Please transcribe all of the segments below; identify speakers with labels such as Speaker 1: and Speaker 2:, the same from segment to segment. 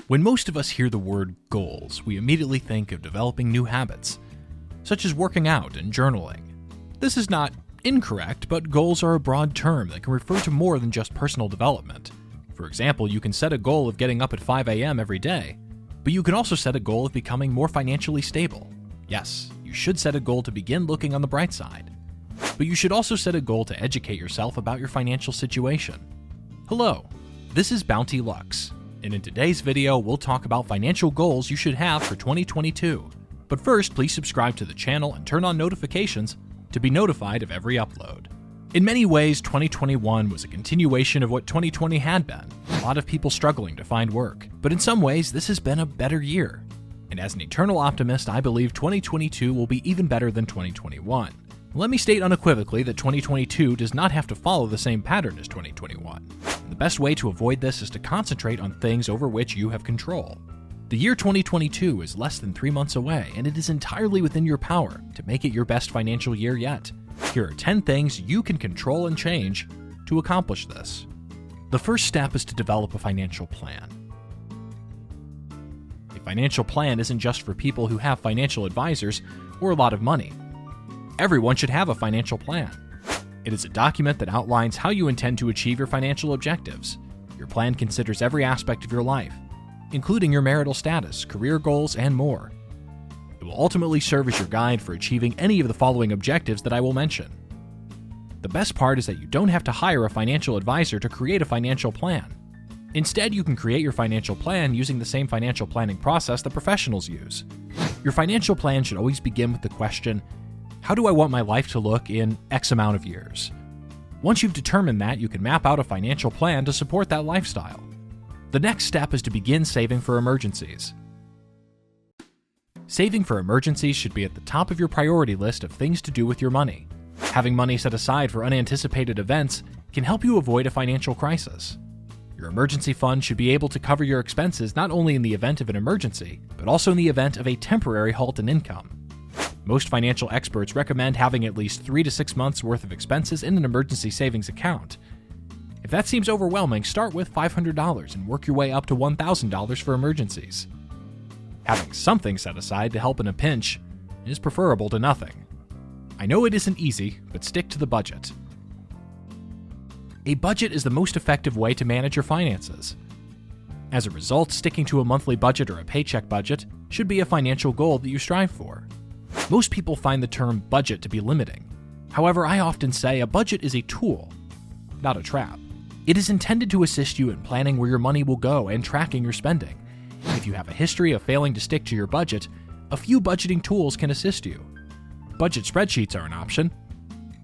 Speaker 1: When most of us hear the word goals, we immediately think of developing new habits, such as working out and journaling. This is not incorrect, but goals are a broad term that can refer to more than just personal development. For example, you can set a goal of getting up at 5 a.m. every day, but you can also set a goal of becoming more financially stable. Yes, you should set a goal to begin looking on the bright side, but you should also set a goal to educate yourself about your financial situation. Hello, this is Bounty Lux, and in today's video, we'll talk about financial goals you should have for 2022. But first, please subscribe to the channel and turn on notifications to be notified of every upload. In many ways, 2021 was a continuation of what 2020 had been. A lot of people struggling to find work, but in some ways, this has been a better year. And as an eternal optimist, I believe 2022 will be even better than 2021. Let me state unequivocally that 2022 does not have to follow the same pattern as 2021. The best way to avoid this is to concentrate on things over which you have control. The year 2022 is less than 3 months away, and it is entirely within your power to make it your best financial year yet. Here are 10 things you can control and change to accomplish this. The first step is to develop a financial plan. A financial plan isn't just for people who have financial advisors or a lot of money. Everyone should have a financial plan. It is a document that outlines how you intend to achieve your financial objectives. Your plan considers every aspect of your life, including your marital status, career goals, and more. It will ultimately serve as your guide for achieving any of the following objectives that I will mention. The best part is that you don't have to hire a financial advisor to create a financial plan. Instead, you can create your financial plan using the same financial planning process that professionals use. Your financial plan should always begin with the question, how do I want my life to look in X amount of years? Once you've determined that, you can map out a financial plan to support that lifestyle. The next step is to begin saving for emergencies. Saving for emergencies should be at the top of your priority list of things to do with your money. Having money set aside for unanticipated events can help you avoid a financial crisis. Your emergency fund should be able to cover your expenses not only in the event of an emergency, but also in the event of a temporary halt in income. Most financial experts recommend having at least 3 to 6 months worth of expenses in an emergency savings account. If that seems overwhelming, start with $500 and work your way up to $1,000 for emergencies. Having something set aside to help in a pinch is preferable to nothing. I know it isn't easy, but stick to the budget. A budget is the most effective way to manage your finances. As a result, sticking to a monthly budget or a paycheck budget should be a financial goal that you strive for. Most people find the term budget to be limiting. However, I often say a budget is a tool, not a trap. It is intended to assist you in planning where your money will go and tracking your spending. If you have a history of failing to stick to your budget, a few budgeting tools can assist you. Budget spreadsheets are an option.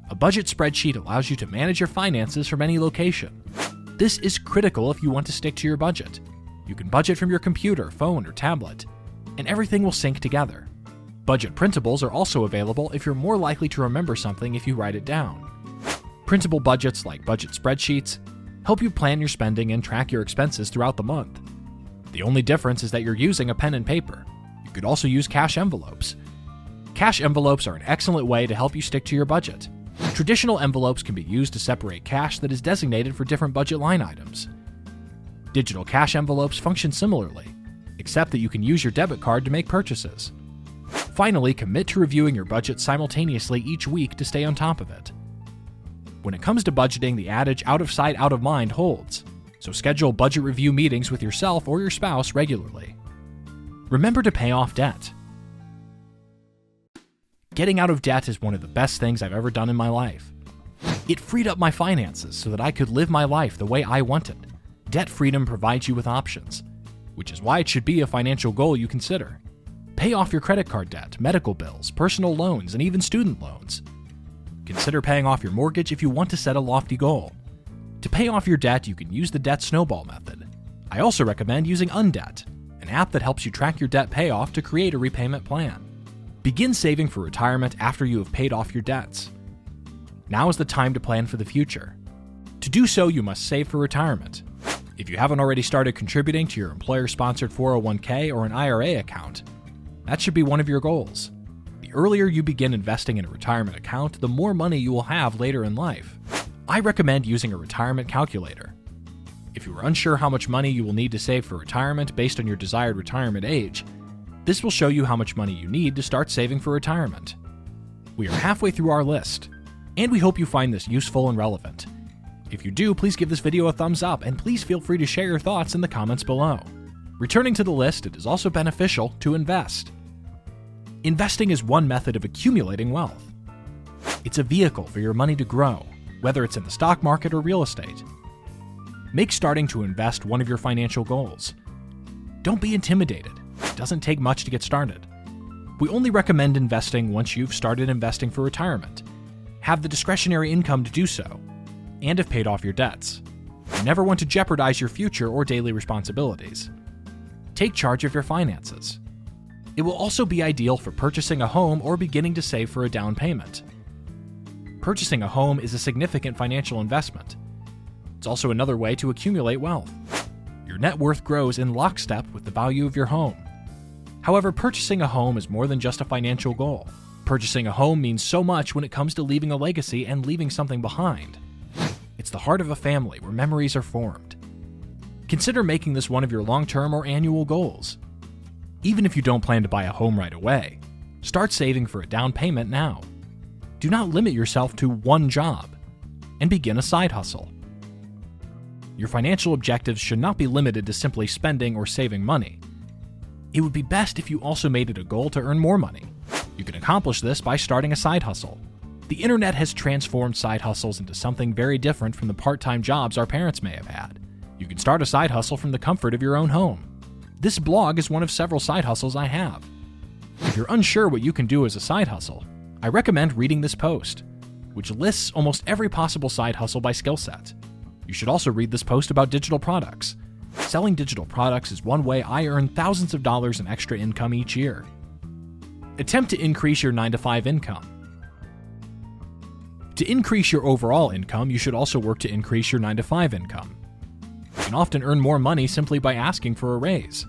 Speaker 1: A budget spreadsheet allows you to manage your finances from any location. This is critical if you want to stick to your budget. You can budget from your computer, phone, or tablet, and everything will sync together. Budget printables are also available if you're more likely to remember something if you write it down. Printable budgets like budget spreadsheets help you plan your spending and track your expenses throughout the month. The only difference is that you're using a pen and paper. You could also use cash envelopes. Cash envelopes are an excellent way to help you stick to your budget. Traditional envelopes can be used to separate cash that is designated for different budget line items. Digital cash envelopes function similarly, except that you can use your debit card to make purchases. Finally, commit to reviewing your budget simultaneously each week to stay on top of it. When it comes to budgeting, the adage out of sight, out of mind holds, so schedule budget review meetings with yourself or your spouse regularly. Remember to pay off debt. Getting out of debt is one of the best things I've ever done in my life. It freed up my finances so that I could live my life the way I wanted. Debt freedom provides you with options, which is why it should be a financial goal you consider. Pay off your credit card debt, medical bills, personal loans, and even student loans. Consider paying off your mortgage if you want to set a lofty goal. To pay off your debt, you can use the debt snowball method. I also recommend using Undebt, an app that helps you track your debt payoff to create a repayment plan. Begin saving for retirement after you have paid off your debts. Now is the time to plan for the future. To do so, you must save for retirement. If you haven't already started contributing to your employer-sponsored 401k or an IRA account, that should be one of your goals. The earlier you begin investing in a retirement account, the more money you will have later in life. I recommend using a retirement calculator. If you are unsure how much money you will need to save for retirement based on your desired retirement age, this will show you how much money you need to start saving for retirement. We are halfway through our list, and we hope you find this useful and relevant. If you do, please give this video a thumbs up, and please feel free to share your thoughts in the comments below. Returning to the list, it is also beneficial to invest. Investing is one method of accumulating wealth. It's a vehicle for your money to grow, whether it's in the stock market or real estate. Make starting to invest one of your financial goals. Don't be intimidated. It doesn't take much to get started. We only recommend investing once you've started investing for retirement, have the discretionary income to do so, and have paid off your debts. You never want to jeopardize your future or daily responsibilities. Take charge of your finances. It will also be ideal for purchasing a home or beginning to save for a down payment. Purchasing a home is a significant financial investment. It's also another way to accumulate wealth. Your net worth grows in lockstep with the value of your home. However, purchasing a home is more than just a financial goal. Purchasing a home means so much when it comes to leaving a legacy and leaving something behind. It's the heart of a family where memories are formed. Consider making this one of your long-term or annual goals. Even if you don't plan to buy a home right away, start saving for a down payment now. Do not limit yourself to one job, and begin a side hustle. Your financial objectives should not be limited to simply spending or saving money. It would be best if you also made it a goal to earn more money. You can accomplish this by starting a side hustle. The internet has transformed side hustles into something very different from the part-time jobs our parents may have had. You can start a side hustle from the comfort of your own home. This blog is one of several side hustles I have. If you're unsure what you can do as a side hustle, I recommend reading this post, which lists almost every possible side hustle by skill set. You should also read this post about digital products. Selling digital products is one way I earn thousands of dollars in extra income each year. Attempt to increase your 9-to-5 income. To increase your overall income, you should also work to increase your 9-to-5 income. You can often earn more money simply by asking for a raise.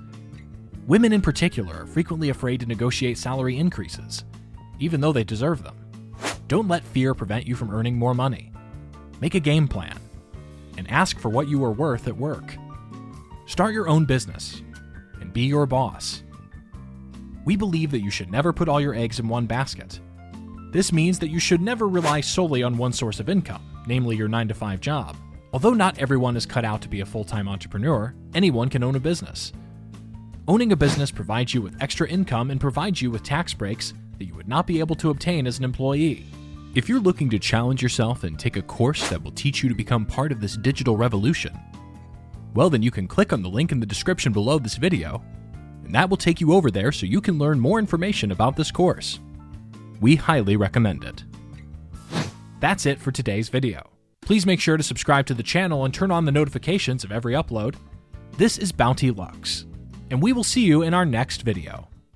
Speaker 1: Women in particular are frequently afraid to negotiate salary increases, even though they deserve them. Don't let fear prevent you from earning more money. Make a game plan, and ask for what you are worth at work. Start your own business, and be your boss. We believe that you should never put all your eggs in one basket. This means that you should never rely solely on one source of income, namely your 9-to-5 job. Although not everyone is cut out to be a full-time entrepreneur, anyone can own a business. Owning a business provides you with extra income and provides you with tax breaks that you would not be able to obtain as an employee. If you're looking to challenge yourself and take a course that will teach you to become part of this digital revolution, well then you can click on the link in the description below this video, and that will take you over there so you can learn more information about this course. We highly recommend it. That's it for today's video. Please make sure to subscribe to the channel and turn on the notifications of every upload. This is Bounty Lux, and we will see you in our next video.